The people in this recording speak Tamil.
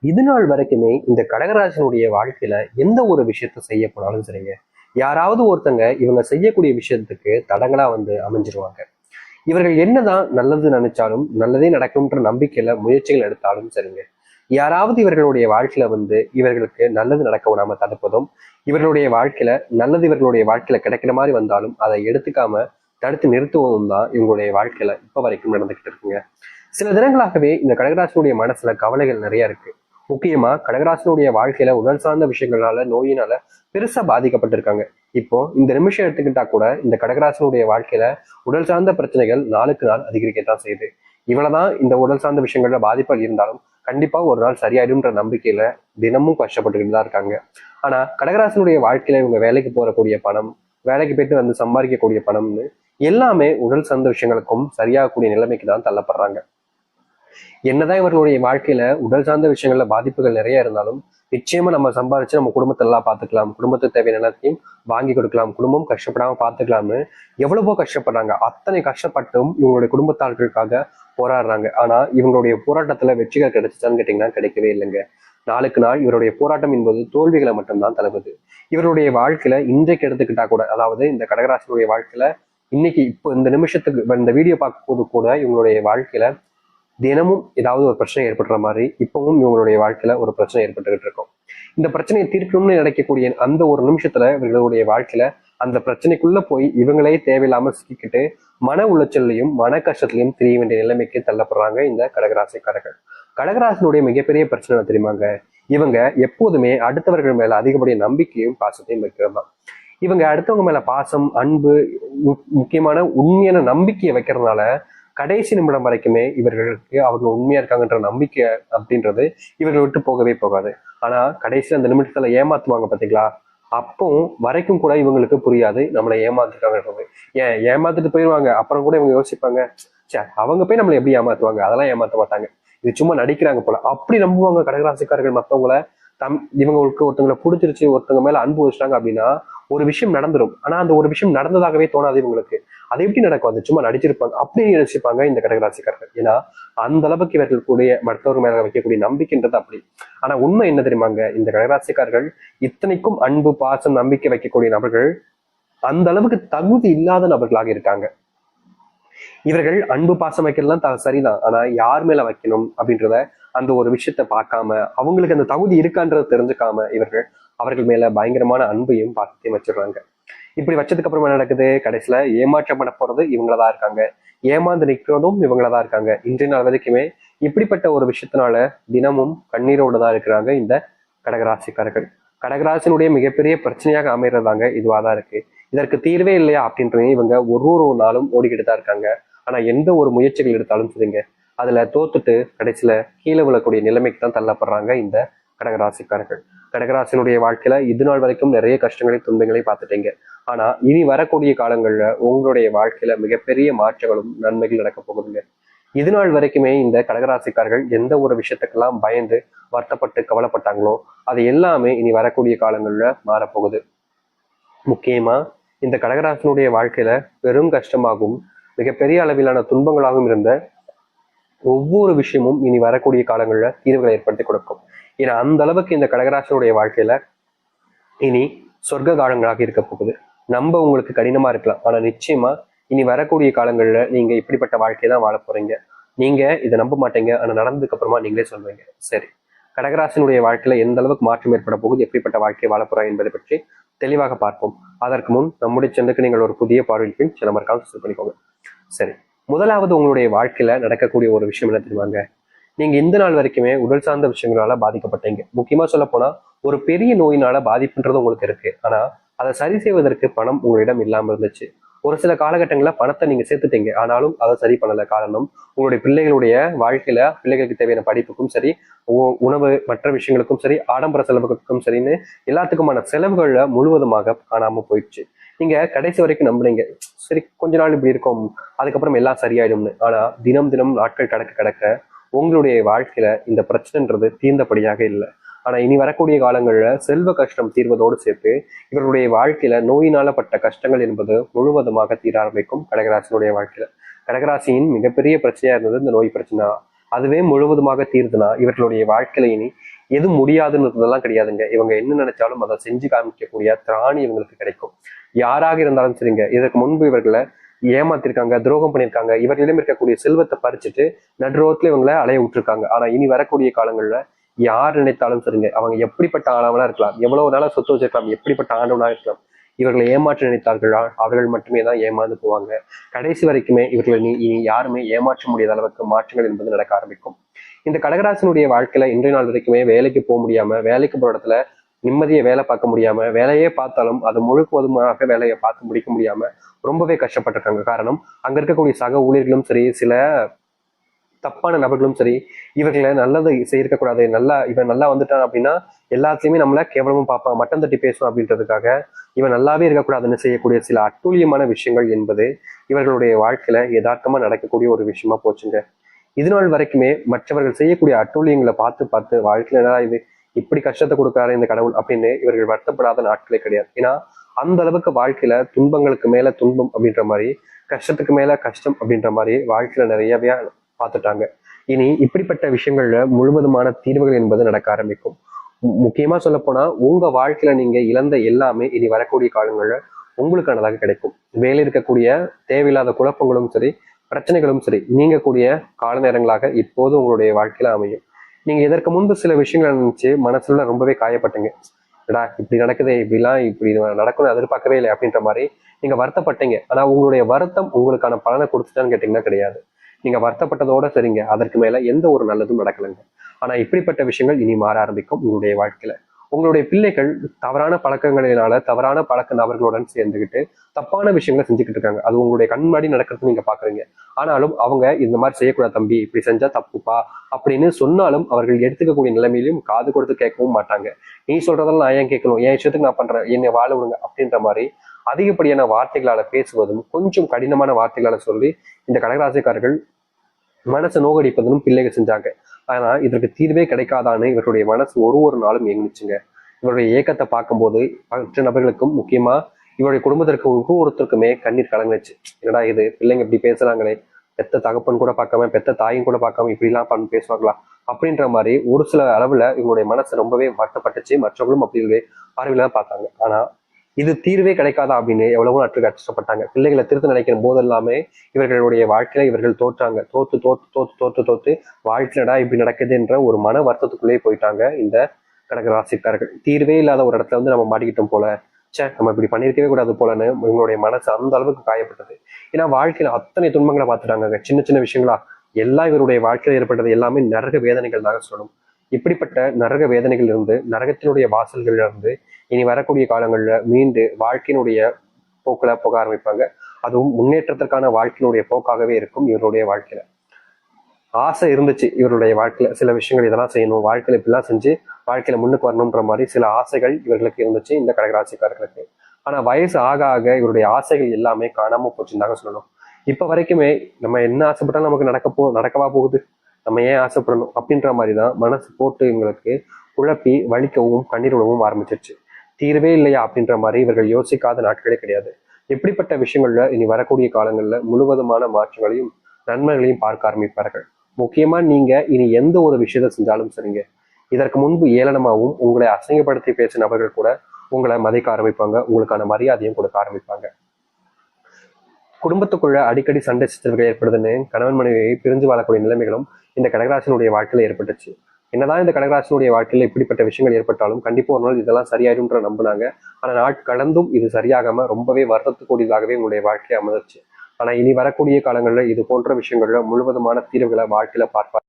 இது நாள் வரைக்குமே இந்த கடகராசினுடைய வாழ்க்கையில எந்த ஒரு விஷயத்த செய்ய போனாலும் சரிங்க, யாராவது ஒருத்தங்க இவங்க செய்யக்கூடிய விஷயத்துக்கு தடங்களா அமைஞ்சிருவாங்க. இவர்கள் என்னதான் நல்லது நினைச்சாலும் நல்லதே நடக்கும்ன்ற நம்பிக்கையில முயற்சிகள் எடுத்தாலும் சரிங்க, யாராவது இவர்களுடைய வாழ்க்கையில இவர்களுக்கு நல்லது நடக்க விடாம தடுப்பதும், இவர்களுடைய வாழ்க்கையில நல்லது இவர்களுடைய வாழ்க்கையில கிடைக்கிற மாதிரி வந்தாலும் அதை எடுத்துக்காம தடுத்து நிறுத்துவதும் தான் இவங்களுடைய வாழ்க்கையில இப்ப வரைக்கும் நடந்துகிட்டு இருக்குங்க. சில தினங்களாகவே இந்த கடகராசினுடைய மனசுல கவலைகள் நிறைய இருக்கு. முக்கியமா கடகராசினுடைய வாழ்க்கையில உடல் சார்ந்த விஷயங்களால நோயினால பெருசா பாதிக்கப்பட்டிருக்காங்க. இப்போ இந்த நிமிஷம் எடுத்துக்கிட்டா கூட இந்த கடகராசினுடைய வாழ்க்கையில உடல் சார்ந்த பிரச்சனைகள் நாளுக்கு நாள் அதிகரிக்கத்தான் செய்யுது. இவ்வளவுதான் இந்த உடல் சார்ந்த விஷயங்கள்ல பாதிப்புகள் இருந்தாலும் கண்டிப்பா ஒரு நாள் சரியாயிடும்ன்ற நம்பிக்கையில தினமும் கஷ்டப்பட்டுக்கிட்டு தான் இருக்காங்க. ஆனா கடகராசினுடைய வாழ்க்கையில இவங்க வேலைக்கு போறக்கூடிய பணம், வேலைக்கு போயிட்டு சம்பாதிக்கக்கூடிய பணம்னு எல்லாமே உடல் சார்ந்த விஷயங்களுக்கும் சரியாகக்கூடிய நிலைமைக்கு தான் தள்ளப்படுறாங்க. என்னதான் இவர்களுடைய வாழ்க்கையில உடல் சார்ந்த விஷயங்கள்ல பாதிப்புகள் நிறைய இருந்தாலும் நிச்சயமா நம்ம சம்பாதிச்சு நம்ம குடும்பத்தை எல்லாம் பார்த்துக்கலாம், குடும்பத்துக்கு தேவையான எல்லாத்தையும் வாங்கி கொடுக்கலாம், குடும்பம் கஷ்டப்படாம பார்த்துக்கலாம்னு எவ்வளவோ கஷ்டப்படுறாங்க. அத்தனை கஷ்டப்பட்டும் இவங்களுடைய குடும்பத்தார்களுக்காக போராடுறாங்க. ஆனா இவங்களுடைய போராட்டத்துல வெற்றிகள் கிடைச்சிச்சான்னு கேட்டீங்கன்னா கிடைக்கவே இல்லைங்க. நாளுக்கு நாள் இவருடைய போராட்டம் என்பது தோல்விகளை மட்டும்தான் தழுவுது. இவருடைய வாழ்க்கையில இன்றைக்கு எடுத்துக்கிட்டா கூட, அதாவது இந்த கடகராசினுடைய வாழ்க்கையில இன்னைக்கு இப்போ இந்த நிமிஷத்துக்கு இந்த வீடியோ பார்க்கும் போது கூட இவங்களுடைய வாழ்க்கையில தினமும் ஏதாவது ஒரு பிரச்சனை ஏற்படுற மாதிரி இப்பவும் இவங்களுடைய வாழ்க்கையில ஒரு பிரச்சனை ஏற்பட்டுக்கிட்டு இருக்கும். இந்த பிரச்சனையை தீர்க்கணும்னு நினைக்கக்கூடிய அந்த ஒரு நிமிஷத்துல இவர்களுடைய வாழ்க்கையில அந்த பிரச்சனைக்குள்ள போய் இவங்களே தேவையில்லாம சிக்கிக்கிட்டு மன உளைச்சல்லையும் மன கஷ்டத்திலையும் தெரிய வேண்டிய நிலைமைக்கு தள்ளப்படுறாங்க இந்த கடகராசிக்காரர்கள். கடகராசினுடைய மிகப்பெரிய பிரச்சனை தெரியுமாங்க, இவங்க எப்போதுமே அடுத்தவர்கள் மேல அதிகப்படிய நம்பிக்கையும் பாசத்தையும் வைக்கிறது தான். இவங்க அடுத்தவங்க மேல பாசம், அன்பு, முக்கியமான உண்மையான நம்பிக்கையை வைக்கிறதுனால கடைசி நிமிடம் வரைக்குமே இவர்களுக்கு அவங்க உண்மையா இருக்காங்கன்ற நம்பிக்கை அப்படின்றது இவர்களை விட்டு போகவே போகாது. ஆனா கடைசியில் அந்த நிமிடத்துல ஏமாத்துவாங்க பாத்தீங்களா, அப்போ வரைக்கும் கூட இவங்களுக்கு புரியாது நம்மளை ஏமாத்துட்டாங்கன்றது. ஏமாத்துட்டு போயிடுவாங்க. அப்புறம் கூட இவங்க யோசிப்பாங்க, சே அவங்க போய் நம்மளை எப்படி ஏமாத்துவாங்க, அதெல்லாம் ஏமாத்த மாட்டாங்க, இது சும்மா நடிக்கிறாங்க போல, அப்படி நம்புவாங்க கடகராசிக்காரர்கள் மற்றவங்கள. இவங்களுக்கு ஒருத்தவங்களை பிடிச்சிருச்சு, ஒருத்தவங்க மேல அன்பு வச்சுட்டாங்க அப்படின்னா ஒரு விஷயம் நடந்துடும். ஆனா அந்த ஒரு விஷயம் நடந்ததாகவே தோணாது இவங்களுக்கு. அது எப்படி நடக்கும், அது சும்மா நடிச்சிருப்பாங்க அப்படின்னு யோசிப்பாங்க இந்த கடகராசிக்காரர்கள். ஏன்னா அந்த அளவுக்கு இவர்கள் கூடிய மற்றவர்கள் மேல வைக்கக்கூடிய நம்பிக்கைன்றது அப்படி. ஆனா உண்மை என்ன தெரியுமாங்க, இந்த கடகராசிக்காரர்கள் இத்தனைக்கும் அன்பு, பாசம், நம்பிக்கை வைக்கக்கூடிய நபர்கள் அந்த அளவுக்கு தகுதி இல்லாத நபர்களாக இருக்காங்க. இவர்கள் அன்பு பாசம் வைக்கிறதுலாம் சரிதான், ஆனா யார் மேல வைக்கணும் அப்படின்றத அந்த ஒரு விஷயத்த பார்க்காம, அவங்களுக்கு அந்த தகுதி இருக்கான்றத தெரிஞ்சுக்காம இவர்கள் அவர்கள் மேல பயங்கரமான அன்பையும் பாசத்தையும் வச்சிடுறாங்க. இப்படி வச்சதுக்கு அப்புறம் என்ன நடக்குது, கடைசியில ஏமாற்றப்பட போறது இவங்களதான் இருக்காங்க, ஏமாந்து நிற்கிறதும் இவங்களதான் இருக்காங்க. இன்றைய நாள் வரைக்குமே இப்படிப்பட்ட ஒரு விஷயத்தினால தினமும் கண்ணீரோடு தான் இருக்கிறாங்க இந்த கடகராசிக்காரர்கள். கடகராசினுடைய மிகப்பெரிய பிரச்சனையாக அமைறதாங்க இதுவாதான் இருக்கு. இதற்கு தீர்வே இல்லையா அப்படின்றது இவங்க ஒரு நாளும் ஓடிக்கிட்டு தான் இருக்காங்க. ஆனா எந்த ஒரு முயற்சிகள் எடுத்தாலும் சரிங்க, அதுல தோத்துட்டு கடைசியில கீழே விழக்கூடிய நிலைமைக்கு தான் தள்ளப்படுறாங்க இந்த கடகராசிக்காரர்கள். கடகராசினுடைய வாழ்க்கையில இது நாள் வரைக்கும் நிறைய கஷ்டங்களை துன்பங்களை பார்த்துட்டீங்க. ஆனா இனி வரக்கூடிய காலங்கள்ல உங்களுடைய வாழ்க்கையில மிகப்பெரிய மாற்றங்களும் நன்மைகள் நடக்க போகுதுங்க. இது நாள் வரைக்குமே இந்த கடகராசிக்காரர்கள் எந்த ஒரு விஷயத்துக்கெல்லாம் பயந்து வருத்தப்பட்டு கவலைப்பட்டாங்களோ அது எல்லாமே இனி வரக்கூடிய காலங்கள்ல மாறப்போகுது. முக்கியமா இந்த கடகராசினுடைய வாழ்க்கையில பெரும் கஷ்டமாகவும் மிகப்பெரிய அளவிலான துன்பங்களாகவும் இருந்த ஒவ்வொரு விஷயமும் இனி வரக்கூடிய காலங்கள்ல தீர்வுகளை ஏற்படுத்தி கொடுக்கும். ஏன்னா அந்த அளவுக்கு இந்த கடகராசினுடைய வாழ்க்கையில இனி சொர்க்க காலங்களாக இருக்க போகுது. நம்ப உங்களுக்கு கடினமா இருக்கலாம், ஆனா நிச்சயமா இனி வரக்கூடிய காலங்கள்ல நீங்க இப்படிப்பட்ட வாழ்க்கையை தான் வாழ போறீங்க. நீங்க இதை நம்ப மாட்டீங்க, ஆனா நடந்ததுக்கு அப்புறமா நீங்களே சொல்வீங்க. சரி, கடகராசினுடைய வாழ்க்கையில எந்த அளவுக்கு மாற்றம் ஏற்பட போகுது, எப்படிப்பட்ட வாழ்க்கையை வாழ போறோம் என்பதை பற்றி தெளிவாக பார்ப்போம். அதற்கு முன் நம்முடைய சென்றுக்கு நீங்கள் ஒரு புதிய பார்வையில் பின் சில மறக்காம சப்ஸ்கிரைப் பண்ணிக்கோங்க. சரி, முதலாவது உங்களுடைய வாழ்க்கையில நடக்கக்கூடிய ஒரு விஷயம் என்ன தெரியுமாங்க, நீங்க இந்த நாள் வரைக்குமே உடல் சார்ந்த விஷயங்களால பாதிக்கப்பட்டீங்க. முக்கியமா சொல்ல போனா ஒரு பெரிய நோயினால பாதிப்புன்றது உங்களுக்கு இருக்கு. ஆனா அதை சரி செய்வதற்கு பணம் உங்களிடம் இல்லாம இருந்துச்சு. ஒரு சில காலகட்டங்களில் பணத்தை நீங்க சேர்த்துட்டீங்க, ஆனாலும் அதை சரி பண்ணல. காரணம், உங்களுடைய பிள்ளைகளுடைய வாழ்க்கையில பிள்ளைகளுக்கு தேவையான படிப்புக்கும் சரி, உணவு மற்ற விஷயங்களுக்கும் சரி, ஆடம்பர செலவுகளுக்கும் சரின்னு எல்லாத்துக்குமான செலவுகள்ல முழுவதுமாக காணாம போயிடுச்சு. நீங்க கடைசி வரைக்கும் நம்புனீங்க, சரி கொஞ்ச நாள் இப்படி இருக்கும், அதுக்கப்புறம் எல்லாம் சரியாயிடும்னு. ஆனா தினம் தினம் நாட்கள் கடக்க கடக்க உங்களுடைய வாழ்க்கையில இந்த பிரச்சனைன்றது தீர்ந்தபடியாக இல்லை. ஆனா இனி வரக்கூடிய காலங்கள்ல செல்வ கஷ்டம் தீர்வதோடு சேர்த்து இவர்களுடைய வாழ்க்கையில நோயினால பட்ட கஷ்டங்கள் என்பது முழுவதுமாக தீர ஆரம்பிக்கும் கடகராசினுடைய வாழ்க்கையில. கடகராசியின் மிகப்பெரிய பிரச்சனையா இருந்தது இந்த நோய் பிரச்சனை. அதுவே முழுவதுமாக தீர்ந்துனா இவர்களுடைய வாழ்க்கையில இனி எது முடியாதுன்றதெல்லாம் கிடையாதுங்க. இவங்க என்ன நினைச்சாலும் அதை செஞ்சு காமிக்கக்கூடிய திராணி இவங்களுக்கு கிடைக்கும். யாராக இருந்தாலும் சரிங்க. இதற்கு முன்பு இவர்களை ஏமாத்திருக்காங்க, துரோகம் பண்ணியிருக்காங்க, இவர்களிடம் இருக்கக்கூடிய செல்வத்தை பறிச்சுட்டு நடுரோட்ல இவங்களை அலைய விட்டுருக்காங்க. ஆனா இனி வரக்கூடிய காலங்கள்ல யார் நினைத்தாலும் சரிங்க, அவங்க எப்படிப்பட்ட ஆளவனா இருக்கலாம், எவ்வளவு நாளா சொத்து வச்சிருக்கலாம், எப்படிப்பட்ட ஆண்டவனா இருக்கலாம், இவர்களை ஏமாற்ற நினைத்தார்களா அவர்கள் மட்டுமே தான் ஏமாந்து போவாங்க. கடைசி வரைக்குமே இவர்களை இனி யாருமே ஏமாற்ற முடியாத அளவுக்கு மாற்றங்கள் என்பது நடக்க ஆரம்பிக்கும். இந்த கடகராசனுடைய வாழ்க்கையில இன்றைய நாள் வரைக்குமே வேலைக்கு போக முடியாம, வேலைக்கு போற இடத்துல நிம்மதியை வேலை பார்க்க முடியாம, வேலையே பார்த்தாலும் அது முழுவதுமாக வேலையை பார்த்து முடிக்க முடியாம ரொம்பவே கஷ்டப்பட்டிருக்காங்க. காரணம், அங்க இருக்கக்கூடிய சக ஊழியர்களும் சரி, சில தப்பான நபர்களும் சரி, இவர்களை நல்லது செய்யக்கூடாது, இவன் நல்லா வந்துட்டான் அப்படின்னா எல்லாத்தையுமே நம்மள கேவலமும் பார்ப்பான், மட்டம் தட்டி பேசும் அப்படின்றதுக்காக இவன் நல்லாவே இருக்கக்கூடாதுன்னு செய்யக்கூடிய சில அட்டூழியமான விஷயங்கள் என்பது இவர்களுடைய வாழ்க்கையில யதார்த்தமா நடக்கக்கூடிய ஒரு விஷயமா போச்சுங்க. இது நாள் வரைக்குமே மற்றவர்கள் செய்யக்கூடிய அட்டூழியங்களை பார்த்து பார்த்து வாழ்க்கையில என்னடா இது இப்படி கஷ்டத்தை கொடுக்காரு இந்த கடவுள் அப்படின்னு இவர்கள் வருத்தப்படாத நாட்களே கிடையாது. ஏன்னா அந்த அளவுக்கு வாழ்க்கையில துன்பங்களுக்கு மேல துன்பம் அப்படின்ற மாதிரி, கஷ்டத்துக்கு மேல கஷ்டம் அப்படின்ற மாதிரி வாழ்க்கையில நிறையவே பார்த்துட்டாங்க. இனி இப்படிப்பட்ட விஷயங்கள்ல முழுவதுமான தீர்வுகள் என்பது நடக்க ஆரம்பிக்கும். முக்கியமா சொல்ல போனா உங்க வாழ்க்கையில நீங்க இழந்த எல்லாமே இனி வரக்கூடிய காலங்கள்ல உங்களுக்கானதாக கிடைக்கும். வேலை இருக்கக்கூடிய தேவையில்லாத குழப்பங்களும் சரி, பிரச்சனைகளும் சரி, நீங்கக்கூடிய கால நேரங்களாக இப்போது உங்களுடைய வாழ்க்கையில அமையும். நீங்க இதற்கு முன்பு சில விஷயங்களை நினைச்சு மனசுல ரொம்பவே காயப்பட்டீங்க. டா இப்படி நடக்குதே, இப்படி நடக்கணும்னு எதிர்பார்க்கவே இல்லை அப்படின்ற மாதிரி நீங்க வருத்தப்பட்டீங்க. ஆனா உங்களுடைய வருத்தம் உங்களுக்கான பலனை கொடுத்துட்டான்னு கேட்டீங்கன்னா கிடையாது. நீங்க வருத்தப்பட்டதோட சரிங்க, அதற்கு மேல எந்த ஒரு நல்லதும் நடக்கலைங்க. ஆனா இப்படிப்பட்ட விஷயங்கள் இனி மாற ஆரம்பிக்கும் உங்களுடைய வாழ்க்கையில. உங்களுடைய பிள்ளைகள் தவறான பழக்கங்களினால தவறான பழக்க நபர்களுடன் சேர்ந்துக்கிட்டு தப்பான விஷயங்களை செஞ்சுக்கிட்டு இருக்காங்க. அது உங்களுடைய கண் முன்னாடி நடக்கிறது நீங்க பாக்குறீங்க. ஆனாலும் அவங்க இந்த மாதிரி செய்யக்கூடாது தம்பி, இப்படி செஞ்சா தப்புப்பா அப்படின்னு சொன்னாலும் அவர்கள் எடுத்துக்கக்கூடிய நிலைமையிலும் காது கொடுத்து கேட்கவும் மாட்டாங்க. நீ சொல்றதெல்லாம் நான் ஏன் கேட்கணும், என் விஷயத்துக்கு நான் பண்றேன், என்னை வாழ விடுங்க அப்படின்ற மாதிரி அதிகப்படியான வார்த்தைகளால பேசுவதும், கொஞ்சம் கடினமான வார்த்தைகளால சொல்லி இந்த கடகராசிக்காரர்கள் மனசை நோகடிப்பதும் பிள்ளைகள் செஞ்சாங்க. ஆனா இதற்கு தீர்வே கிடைக்காதான்னு இவருடைய மனசு ஒரு நாளும் இயங்குச்சுங்க. இவருடைய ஏக்கத்தை பார்க்கும்போது மற்ற நபர்களுக்கும், முக்கியமா இவருடைய குடும்பத்திற்கு ஒருத்தருக்குமே கண்ணீர் கலங்குச்சு. என்னடா இது, பிள்ளைங்க இப்படி பேசுறாங்களே, பெத்த தகப்பன் கூட பார்க்காம, பெத்த தாயும் கூட பார்க்காம இப்படி எல்லாம் பண்ணி பேசுவாங்களா அப்படின்ற மாதிரி ஒரு சில அளவுல இவங்களுடைய மனசு ரொம்பவே வருத்தப்பட்டுச்சு. மற்றவர்களும் அப்படி பார்வையில தான் பார்த்தாங்க. ஆனா இது தீர்வே கிடைக்காதா அப்படின்னு எவ்வளவோ நாட்கள் கஷ்டப்பட்டாங்க. பிள்ளைகளை திருத்த நினைக்கிற போது எல்லாமே இவர்களுடைய வாழ்க்கையில இவர்கள் தோற்றாங்க. தோத்து தோத்து தோத்து தோத்து தோத்து வாழ்க்கையிலடா இப்படி நடக்குதுன்ற ஒரு மன வருத்தத்துக்குள்ளேயே போயிட்டாங்க இந்த கடக ராசிக்காரர்கள். தீர்வே இல்லாத ஒரு இடத்துல நம்ம மாட்டிக்கிட்டோம் போல, நம்ம இப்படி பண்ணிருக்கவே கூடாது போலன்னு இவங்களுடைய மனசு அந்த அளவுக்கு காயப்பட்டது. ஏன்னா வாழ்க்கையில அத்தனை துன்பங்களை பார்த்துட்டாங்க. சின்ன சின்ன விஷயங்களா எல்லாம் இவருடைய வாழ்க்கையில ஏற்பட்டது எல்லாமே நரக வேதனைகள் தாங்க சொல்லணும். இப்படிப்பட்ட நரக வேதனைகள் இருந்து, நரகத்தினுடைய வாசல்கள் இருந்து இனி வரக்கூடிய காலங்கள்ல மீண்டு வாழ்க்கையினுடைய போக்குல போக ஆரம்பிப்பாங்க. அதுவும் முன்னேற்றத்திற்கான வாழ்க்கையினுடைய போக்காகவே இருக்கும். இவருடைய வாழ்க்கையில ஆசை இருந்துச்சு. இவருடைய வாழ்க்கையில சில விஷயங்கள் இதெல்லாம் செய்யணும், வாழ்க்கையில இப்படிலாம் செஞ்சு வாழ்க்கையில முன்னுக்கு வரணும்ன்ற மாதிரி சில ஆசைகள் இவர்களுக்கு இருந்துச்சு இந்த கடகராசிக்காரர்களுக்கு. ஆனா வயசு ஆக ஆக இவருடைய ஆசைகள் எல்லாமே காணாம போச்சுன்னு தாங்க சொல்லணும். இப்ப வரைக்குமே நம்ம என்ன ஆசைப்பட்டாலும் நமக்கு நடக்கவா போகுது, நம்ம ஏன் ஆசைப்படணும் அப்படின்ற மாதிரிதான் மனசு போட்டு இவங்களுக்கு குழப்பி வலிக்கவும் கண்ணீர் விடவும் ஆரம்பிச்சிருச்சு. தீர்வே இல்லையா அப்படின்ற மாதிரி இவர்கள் யோசிக்காத நாட்களே கிடையாது. எப்படிப்பட்ட விஷயங்கள்ல இனி வரக்கூடிய காலங்கள்ல முழுவதுமான மாற்றங்களையும் நன்மைகளையும் பார்க்க ஆரம்பிப்பார்கள். முக்கியமா நீங்க இனி எந்த ஒரு விஷயத்த செஞ்சாலும் சரிங்க, இதற்கு முன்பு ஏளனமாகவும் உங்களை அசிங்கப்படுத்தி பேசின நபர்கள் கூட உங்களை மதிக்க ஆரம்பிப்பாங்க, உங்களுக்கான மரியாதையும் கொடுக்க ஆரம்பிப்பாங்க. குடும்பத்துக்குள்ள அடிக்கடி சண்டை சித்தர்கள் ஏற்படுதுன்னு கணவன் மனைவியை பிரிஞ்சு வாழக்கூடிய நிலைமைகளும் இந்த கடகராசினுடைய வாழ்க்கையில ஏற்பட்டுச்சு. என்னதான் இந்த கடகராசினுடைய வாழ்க்கையில இப்படிப்பட்ட விஷயங்கள் ஏற்பட்டாலும் கண்டிப்பா ஒரு நாள் இதெல்லாம் சரியாயிடும்ன்ற நம்பினாங்க. ஆனா நாட்கடந்தும் இது சரியாகாம ரொம்பவே வருத்தத்துக்கூடியதாகவே உங்களுடைய வாழ்க்கையை அமைந்துச்சு. ஆனா இனி வரக்கூடிய காலங்கள்ல இது போன்ற விஷயங்கள்ல முழுவதுமான தீர்வுகளை வாழ்க்கையில பார்ப்பாங்க.